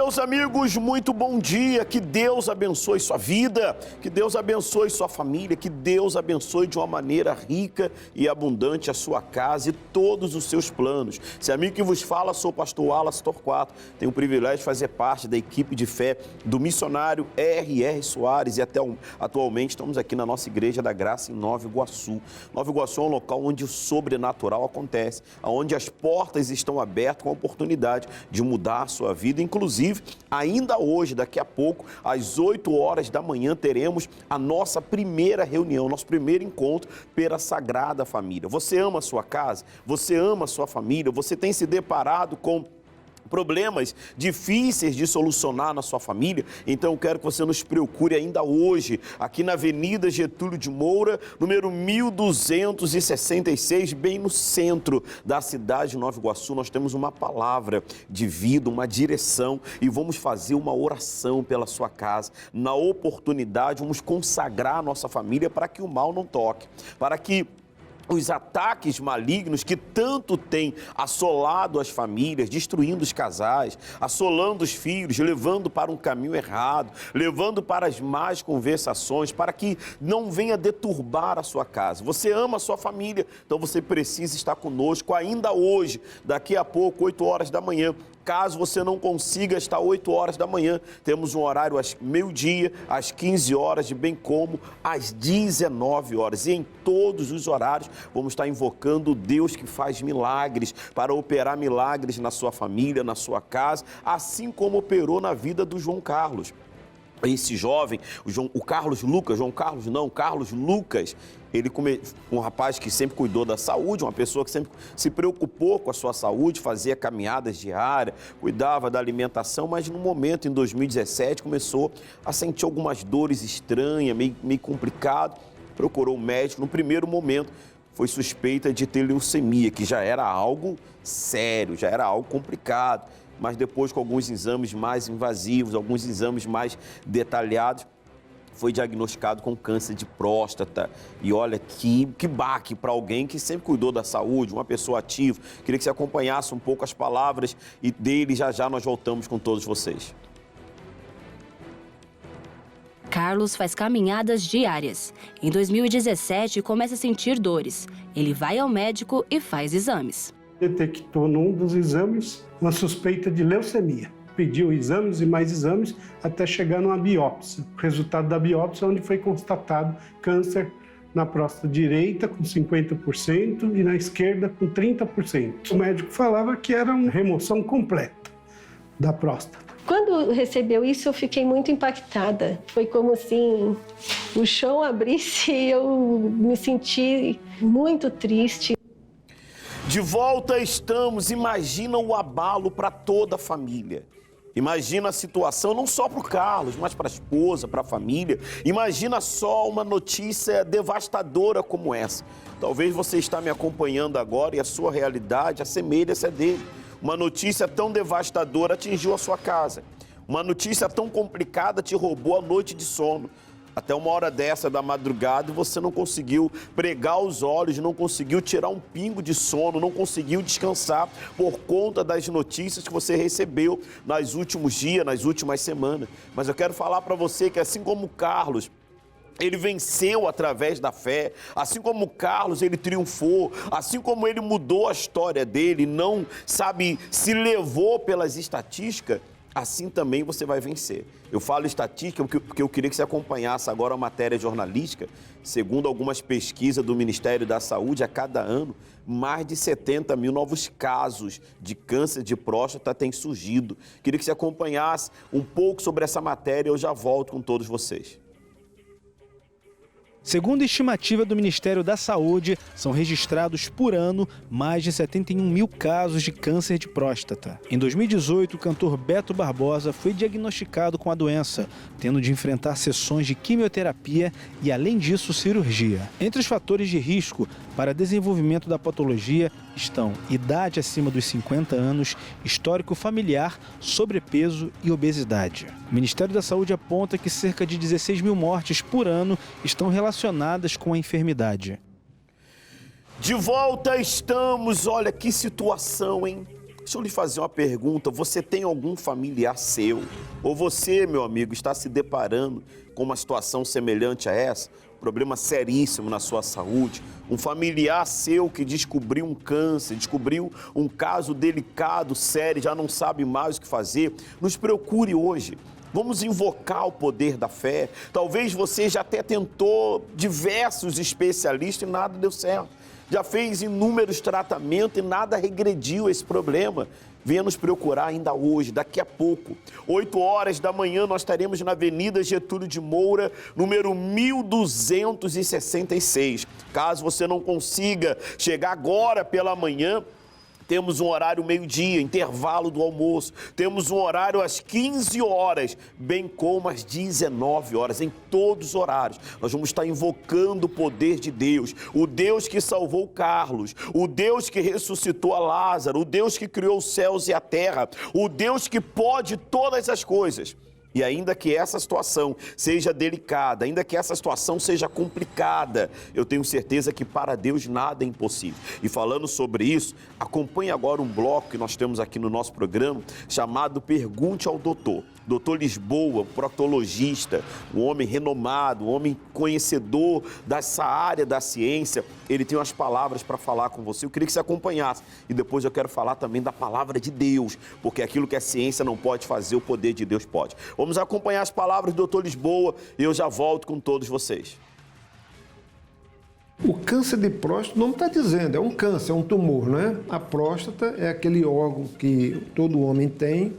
meus amigos, muito bom dia, que Deus abençoe sua vida, que Deus abençoe sua família, que Deus abençoe de uma maneira rica e abundante a sua casa e todos os seus planos. Esse amigo que vos fala, sou o pastor Wallace Torquato, tenho o privilégio de fazer parte da equipe de fé do missionário R.R. Soares e atualmente estamos aqui na nossa Igreja da Graça em Nova Iguaçu. Nova Iguaçu é um local onde o sobrenatural acontece, onde as portas estão abertas com a oportunidade de mudar a sua vida. Inclusive, ainda hoje, daqui a pouco, às 8 horas da manhã, teremos a nossa primeira reunião, nosso primeiro encontro pela Sagrada Família. Você ama a sua casa? Você ama a sua família? Você tem se deparado com problemas difíceis de solucionar na sua família? Então eu quero que você nos procure ainda hoje, aqui na Avenida Getúlio de Moura, número 1266, bem no centro da cidade de Nova Iguaçu. Nós temos uma palavra de vida, uma direção e vamos fazer uma oração pela sua casa. Na oportunidade, vamos consagrar a nossa família para que o mal não toque, para que os ataques malignos que tanto têm assolado as famílias, destruindo os casais, assolando os filhos, levando para um caminho errado, levando para as más conversações, para que não venha deturbar a sua casa. Você ama a sua família, então você precisa estar conosco ainda hoje, daqui a pouco, 8 horas da manhã. Caso você não consiga estar 8 horas da manhã, temos um horário às meio-dia, às 15 horas, e bem como às 19 horas. E em todos os horários, vamos estar invocando o Deus que faz milagres, para operar milagres na sua família, na sua casa, assim como operou na vida do João Carlos. Esse jovem, Carlos Lucas, um rapaz que sempre cuidou da saúde, uma pessoa que sempre se preocupou com a sua saúde, fazia caminhadas diárias, cuidava da alimentação, mas no momento, em 2017, começou a sentir algumas dores estranhas, meio complicado, procurou um médico. No primeiro momento, foi suspeita de ter leucemia, que já era algo sério, já era algo complicado. Mas depois, com alguns exames mais invasivos, alguns exames mais detalhados, foi diagnosticado com câncer de próstata. E olha, que baque para alguém que sempre cuidou da saúde, uma pessoa ativa. Queria que você acompanhasse um pouco as palavras e dele, já nós voltamos com todos vocês. Carlos faz caminhadas diárias. Em 2017, começa a sentir dores. Ele vai ao médico e faz exames. Detectou num dos exames uma suspeita de leucemia. Pediu exames e mais exames até chegar numa biópsia. O resultado da biópsia, onde foi constatado câncer na próstata direita com 50% e na esquerda com 30%. O médico falava que era uma remoção completa da próstata. Quando recebeu isso, eu fiquei muito impactada. Foi como assim, o chão abrisse e eu me senti muito triste. De volta estamos, imagina o abalo para toda a família. Imagina a situação não só para o Carlos, mas para a esposa, para a família. Imagina só uma notícia devastadora como essa. Talvez você está me acompanhando agora e a sua realidade assemelha-se a dele. Uma notícia tão devastadora atingiu a sua casa. Uma notícia tão complicada te roubou a noite de sono. Até uma hora dessa da madrugada você não conseguiu pregar os olhos, não conseguiu tirar um pingo de sono, não conseguiu descansar por conta das notícias que você recebeu nos últimos dias, nas últimas semanas. Mas eu quero falar para você que assim como o Carlos, ele venceu através da fé, assim como o Carlos, ele triunfou, assim como ele mudou a história dele, não, se levou pelas estatísticas, assim também você vai vencer. Eu falo estatística porque eu queria que você acompanhasse agora a matéria jornalística. Segundo algumas pesquisas do Ministério da Saúde, a cada ano, mais de 70 mil novos casos de câncer de próstata têm surgido. Queria que você acompanhasse um pouco sobre essa matéria e eu já volto com todos vocês. Segundo a estimativa do Ministério da Saúde, são registrados por ano mais de 71 mil casos de câncer de próstata. Em 2018, o cantor Beto Barbosa foi diagnosticado com a doença, tendo de enfrentar sessões de quimioterapia e, além disso, cirurgia. Entre os fatores de risco para desenvolvimento da patologia estão idade acima dos 50 anos, histórico familiar, sobrepeso e obesidade. O Ministério da Saúde aponta que cerca de 16 mil mortes por ano estão relacionadas com a enfermidade. De volta estamos, olha que situação, hein? Deixa eu lhe fazer uma pergunta. Você tem algum familiar seu? Ou você, meu amigo, está se deparando com uma situação semelhante a essa? Problema seríssimo na sua saúde? Um familiar seu que descobriu um câncer, descobriu um caso delicado, sério, já não sabe mais o que fazer? Nos procure hoje. Vamos invocar o poder da fé. Talvez você já até tentou diversos especialistas e nada deu certo. Já fez inúmeros tratamentos e nada regrediu esse problema. Venha nos procurar ainda hoje, daqui a pouco. 8 horas da manhã nós estaremos na Avenida Getúlio de Moura, número 1266. Caso você não consiga chegar agora pela manhã, temos um horário meio-dia, intervalo do almoço. Temos um horário às 15 horas, bem como às 19 horas, em todos os horários. Nós vamos estar invocando o poder de Deus, o Deus que salvou Carlos, o Deus que ressuscitou a Lázaro, o Deus que criou os céus e a terra, o Deus que pode todas as coisas. E ainda que essa situação seja delicada, ainda que essa situação seja complicada, eu tenho certeza que para Deus nada é impossível. E falando sobre isso, acompanhe agora um bloco que nós temos aqui no nosso programa, chamado Pergunte ao Doutor. Doutor Lisboa, proctologista, um homem renomado, um homem conhecedor dessa área da ciência, ele tem umas palavras para falar com você. Eu queria que você acompanhasse. E depois eu quero falar também da palavra de Deus, porque aquilo que a ciência não pode fazer, o poder de Deus pode. Vamos acompanhar as palavras do doutor Lisboa e eu já volto com todos vocês. O câncer de próstata, o nome está dizendo, é um câncer, é um tumor, não é? A próstata é aquele órgão que todo homem tem,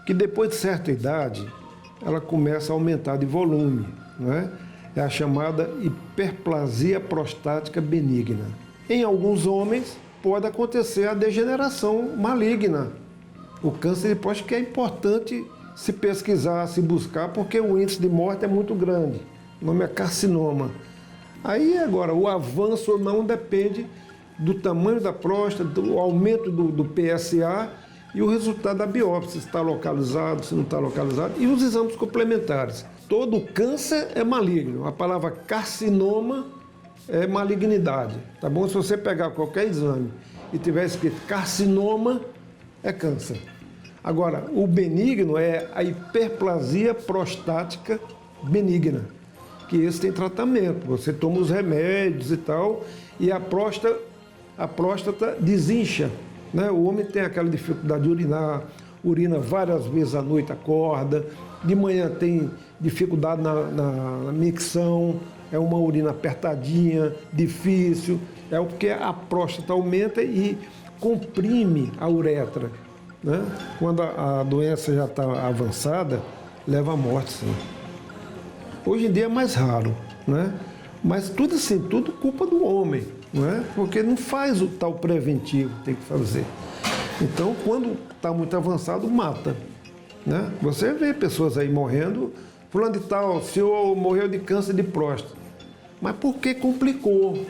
que depois de certa idade, ela começa a aumentar de volume, não é? É a chamada hiperplasia prostática benigna. Em alguns homens, pode acontecer a degeneração maligna. O câncer de próstata que é importante se pesquisar, se buscar, porque o índice de morte é muito grande. O nome é carcinoma. Aí, agora, o avanço ou não depende do tamanho da próstata, do aumento do PSA e o resultado da biópsia, se está localizado, se não está localizado, e os exames complementares. Todo câncer é maligno. A palavra carcinoma é malignidade, tá bom? Se você pegar qualquer exame e tiver escrito carcinoma, é câncer. Agora, o benigno é a hiperplasia prostática benigna, que esse tem tratamento. Você toma os remédios e tal, e a próstata desincha, né? O homem tem aquela dificuldade de urinar, urina várias vezes à noite, acorda, de manhã tem dificuldade na micção, é uma urina apertadinha, difícil, é porque a próstata aumenta e comprime a uretra, né? Quando a doença já está avançada, leva à morte, sim. Hoje em dia é mais raro, né? Mas tudo assim, tudo culpa do homem, não é? Porque não faz o tal preventivo que tem que fazer. Então, quando está muito avançado, mata, né? Você vê pessoas aí morrendo, fulano de tal, o senhor morreu de câncer de próstata. Mas por que complicou?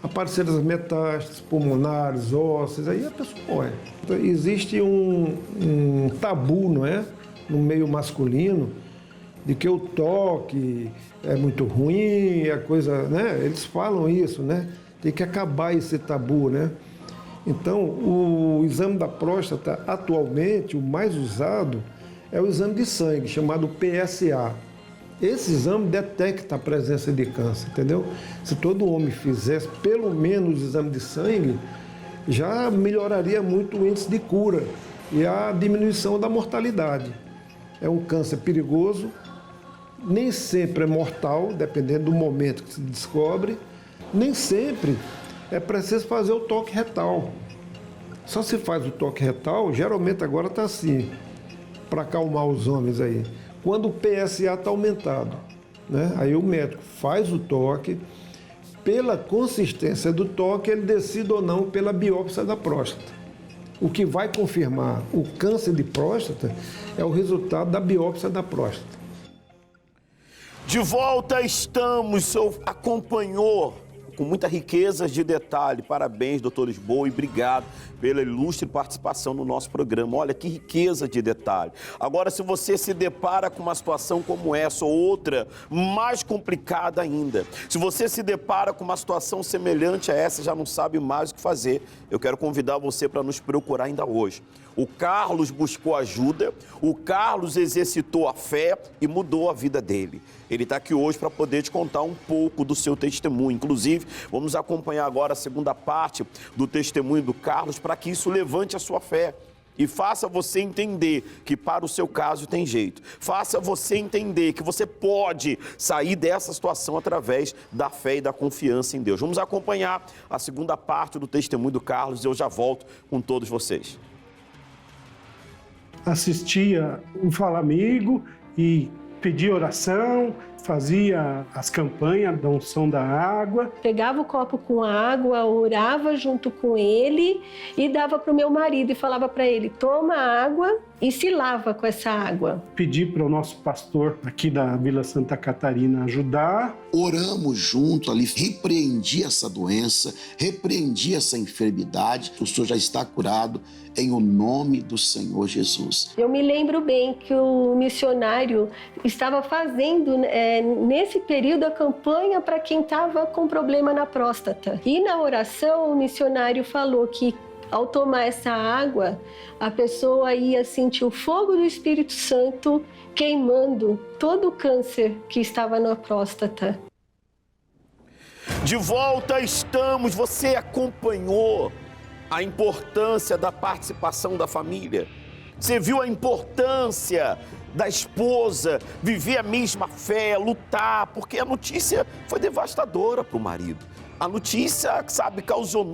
Apareceram as metástases pulmonares, ósseas, aí a pessoa morre. Então, existe um tabu, não é? No meio masculino, de que o toque é muito ruim, a coisa, né? Eles falam isso, né? Tem que acabar esse tabu, né? Então, o exame da próstata, atualmente, o mais usado é o exame de sangue, chamado PSA. Esse exame detecta a presença de câncer, entendeu? Se todo homem fizesse pelo menos o exame de sangue, já melhoraria muito o índice de cura e a diminuição da mortalidade. É um câncer perigoso, nem sempre é mortal, dependendo do momento que se descobre, nem sempre é preciso fazer o toque retal. Só se faz o toque retal, geralmente agora está assim, para acalmar os homens aí, quando o PSA está aumentado, né? Aí o médico faz o toque, pela consistência do toque, ele decide ou não pela biópsia da próstata. O que vai confirmar o câncer de próstata é o resultado da biópsia da próstata. De volta estamos, o senhor acompanhou com muita riqueza de detalhe. Parabéns, doutor Lisboa, e obrigado pela ilustre participação no nosso programa. Olha que riqueza de detalhe. Agora, se você se depara com uma situação como essa ou outra, mais complicada ainda, se você se depara com uma situação semelhante a essa e já não sabe mais o que fazer, eu quero convidar você para nos procurar ainda hoje. O Carlos buscou ajuda, o Carlos exercitou a fé e mudou a vida dele. Ele está aqui hoje para poder te contar um pouco do seu testemunho. Inclusive, vamos acompanhar agora a segunda parte do testemunho do Carlos para que isso levante a sua fé e faça você entender que para o seu caso tem jeito. Faça você entender que você pode sair dessa situação através da fé e da confiança em Deus. Vamos acompanhar a segunda parte do testemunho do Carlos e eu já volto com todos vocês. Assistia o Fala Amigo e pedia oração, fazia as campanhas da unção da água. Pegava o copo com água, orava junto com ele e dava para o meu marido e falava para ele, toma água e se lava com essa água. Pedi para o nosso pastor aqui da Vila Santa Catarina ajudar. Oramos junto ali, repreendi essa doença, repreendi essa enfermidade. O senhor já está curado em o nome do Senhor Jesus. Eu me lembro bem que o missionário estava fazendo nesse período a campanha para quem estava com problema na próstata. E na oração o missionário falou que ao tomar essa água, a pessoa ia sentir o fogo do Espírito Santo queimando todo o câncer que estava na próstata. De volta estamos, você acompanhou a importância da participação da família. Você viu a importância da esposa viver a mesma fé, lutar, porque a notícia foi devastadora para o marido. A notícia, sabe, causou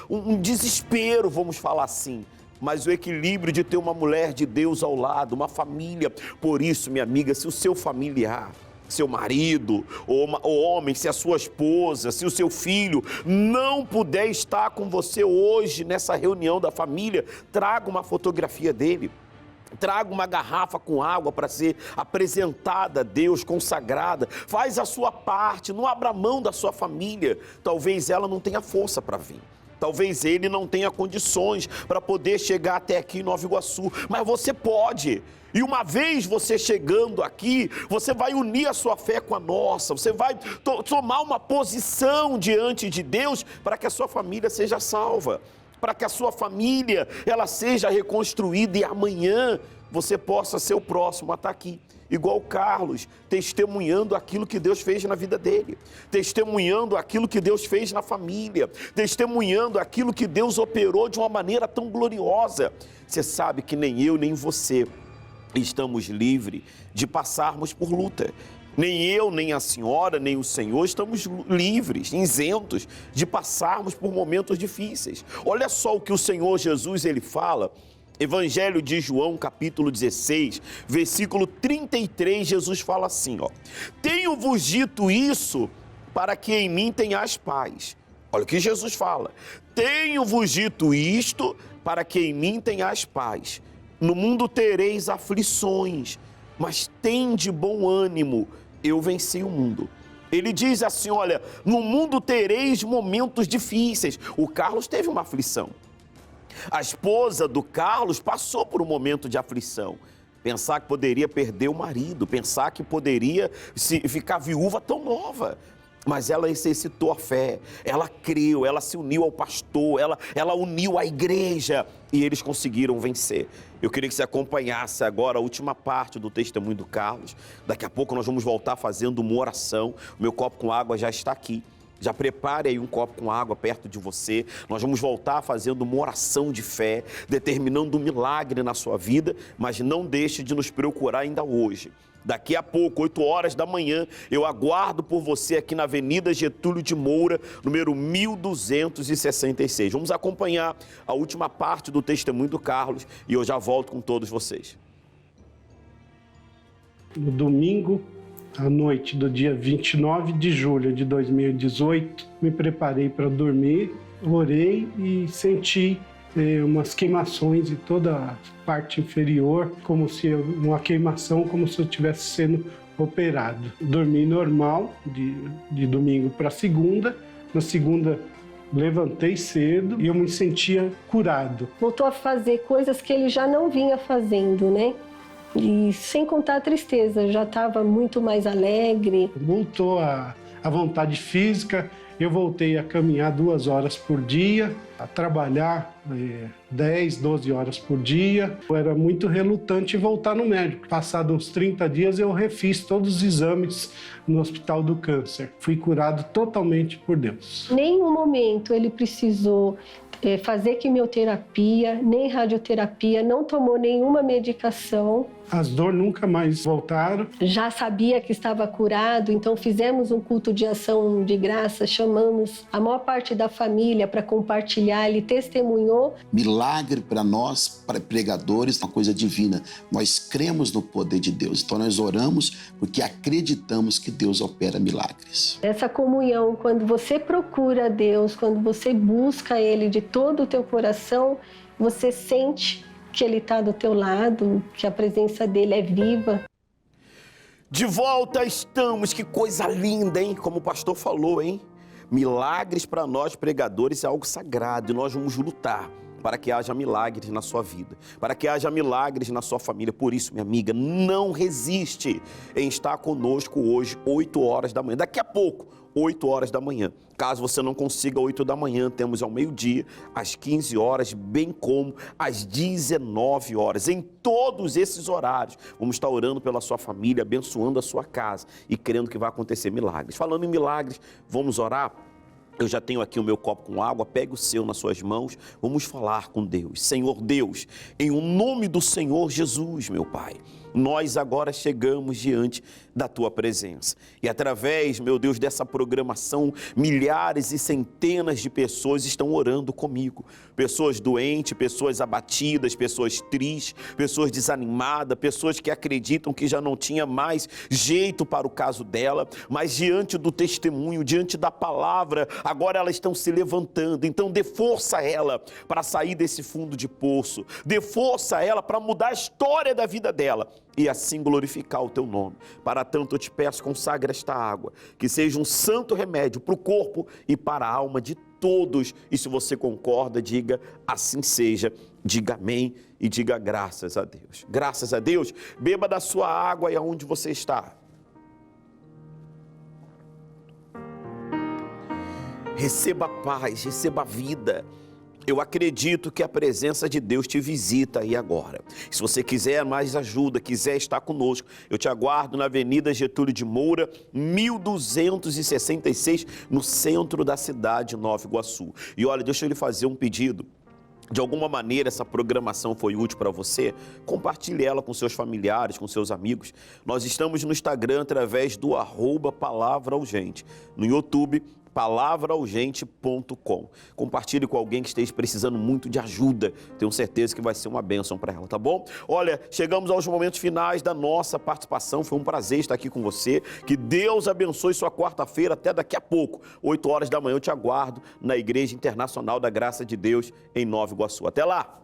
um desespero, vamos falar assim. Mas o equilíbrio de ter uma mulher de Deus ao lado, uma família. Por isso, minha amiga, se o seu familiar, seu marido, ou homem, se a sua esposa, se o seu filho não puder estar com você hoje nessa reunião da família, traga uma fotografia dele. Traga uma garrafa com água para ser apresentada a Deus, consagrada. Faz a sua parte, não abra mão da sua família. Talvez ela não tenha força para vir. Talvez ele não tenha condições para poder chegar até aqui em Nova Iguaçu. Mas você pode. E uma vez você chegando aqui, você vai unir a sua fé com a nossa. Você vai tomar uma posição diante de Deus para que a sua família seja salva. Para que a sua família ela seja reconstruída e amanhã você possa ser o próximo a estar aqui. Igual o Carlos, testemunhando aquilo que Deus fez na vida dele, testemunhando aquilo que Deus fez na família, testemunhando aquilo que Deus operou de uma maneira tão gloriosa. Você sabe que nem eu, nem você estamos livres de passarmos por luta. Nem eu, nem a senhora, nem o senhor estamos livres, isentos de passarmos por momentos difíceis. Olha só o que o Senhor Jesus ele fala. Evangelho de João, capítulo 16, versículo 33, Jesus fala assim, ó. Tenho-vos dito isso para que em mim tenhais paz. Olha o que Jesus fala. Tenho-vos dito isto para que em mim tenhais paz. No mundo tereis aflições, mas tende bom ânimo. Eu venci o mundo. Ele diz assim, olha, no mundo tereis momentos difíceis. O Carlos teve uma aflição. A esposa do Carlos passou por um momento de aflição. Pensar que poderia perder o marido, pensar que poderia ficar viúva tão nova. Mas ela exercitou a fé, ela creu, ela se uniu ao pastor, ela uniu a igreja e eles conseguiram vencer. Eu queria que você acompanhasse agora a última parte do testemunho do Carlos. Daqui a pouco nós vamos voltar fazendo uma oração. O meu copo com água já está aqui. Já prepare aí um copo com água perto de você. Nós vamos voltar fazendo uma oração de fé, determinando um milagre na sua vida, mas não deixe de nos procurar ainda hoje. Daqui a pouco, 8 horas da manhã, eu aguardo por você aqui na Avenida Getúlio de Moura, número 1266. Vamos acompanhar a última parte do testemunho do Carlos e eu já volto com todos vocês. No domingo, à noite do dia 29 de julho de 2018, me preparei para dormir, orei e senti umas queimações em toda a parte inferior, como se uma queimação, como se eu estivesse sendo operado. Dormi normal, de domingo para segunda, Na segunda, levantei cedo e eu me sentia curado. Voltou a fazer coisas que ele já não vinha fazendo, né? E sem contar a tristeza, já estava muito mais alegre. Voltou a vontade física, eu voltei a caminhar 2 horas por dia, a trabalhar 10, 12 horas por dia. Eu era muito relutante em voltar no médico. Passados uns 30 dias, eu refiz todos os exames no Hospital do Câncer. Fui curado totalmente por Deus. Em nenhum momento ele precisou fazer quimioterapia, nem radioterapia, não tomou nenhuma medicação. As dores nunca mais voltaram. Já sabia que estava curado, então fizemos um culto de ação de graça, chamamos a maior parte da família para compartilhar, ele testemunhou. Milagre para nós, para pregadores, é uma coisa divina. Nós cremos no poder de Deus, então nós oramos porque acreditamos que Deus opera milagres. Essa comunhão, quando você procura Deus, quando você busca Ele de todo o teu coração, você sente que Ele está do teu lado, que a presença dEle é viva. De volta estamos, que coisa linda, hein? Como o pastor falou, hein? Milagres para nós pregadores é algo sagrado e nós vamos lutar para que haja milagres na sua vida, para que haja milagres na sua família. Por isso, minha amiga, não resiste em estar conosco hoje, 8 horas da manhã. Daqui a pouco, 8 horas da manhã. Caso você não consiga 8 da manhã, temos ao meio-dia, às 15 horas, bem como às 19 horas. Em todos esses horários, vamos estar orando pela sua família, abençoando a sua casa e crendo que vai acontecer milagres. Falando em milagres, vamos orar? Eu já tenho aqui o meu copo com água, pegue o seu nas suas mãos, vamos falar com Deus. Senhor Deus, em o nome do Senhor Jesus, meu Pai, nós agora chegamos diante da Tua presença. E através, meu Deus, dessa programação, milhares e centenas de pessoas estão orando comigo. Pessoas doentes, pessoas abatidas, pessoas tristes, pessoas desanimadas, pessoas que acreditam que já não tinha mais jeito para o caso dela, mas diante do testemunho, diante da palavra, agora elas estão se levantando. Então dê força a ela para sair desse fundo de poço, dê força a ela para mudar a história da vida dela e assim glorificar o Teu nome. Para tanto eu te peço, consagra esta água, que seja um santo remédio para o corpo e para a alma de todos. E se você concorda, diga assim seja, diga amém e diga graças a Deus. Graças a Deus, beba da sua água e aonde você está. Receba paz, receba vida. Eu acredito que a presença de Deus te visita aí agora. Se você quiser mais ajuda, quiser estar conosco, eu te aguardo na Avenida Getúlio de Moura, 1266, no centro da cidade de Nova Iguaçu. E olha, deixa eu lhe fazer um pedido. De alguma maneira essa programação foi útil para você, compartilhe ela com seus familiares, com seus amigos. Nós estamos no Instagram através do @palavraurgente, no YouTube, palavraurgente.com. Compartilhe com alguém que esteja precisando muito de ajuda. Tenho certeza que vai ser uma bênção para ela, tá bom? Olha, chegamos aos momentos finais da nossa participação. Foi um prazer estar aqui com você. Que Deus abençoe sua quarta-feira. Até daqui a pouco, 8 horas da manhã, eu te aguardo na Igreja Internacional da Graça de Deus, em Nova Iguaçu. Até lá!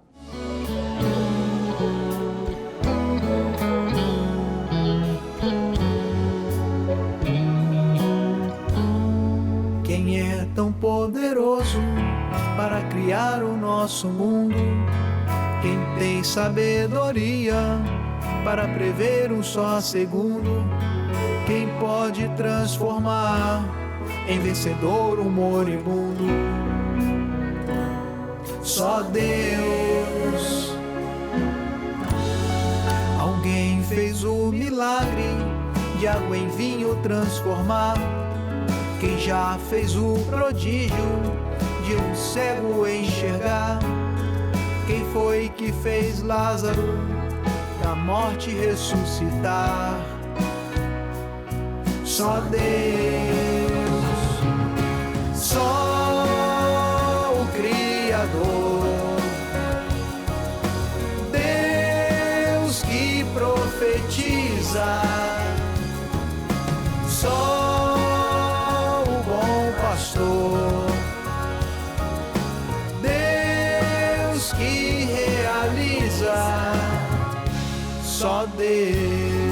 Quem é tão poderoso para criar o nosso mundo? Quem tem sabedoria para prever um só segundo? Quem pode transformar em vencedor um moribundo? Só Deus. Alguém fez o milagre de água em vinho transformar. Quem já fez o prodígio de um cego enxergar? Quem foi que fez Lázaro da morte ressuscitar? Só Deus, só o Criador, Deus que profetiza, só Deus que realiza, só Deus.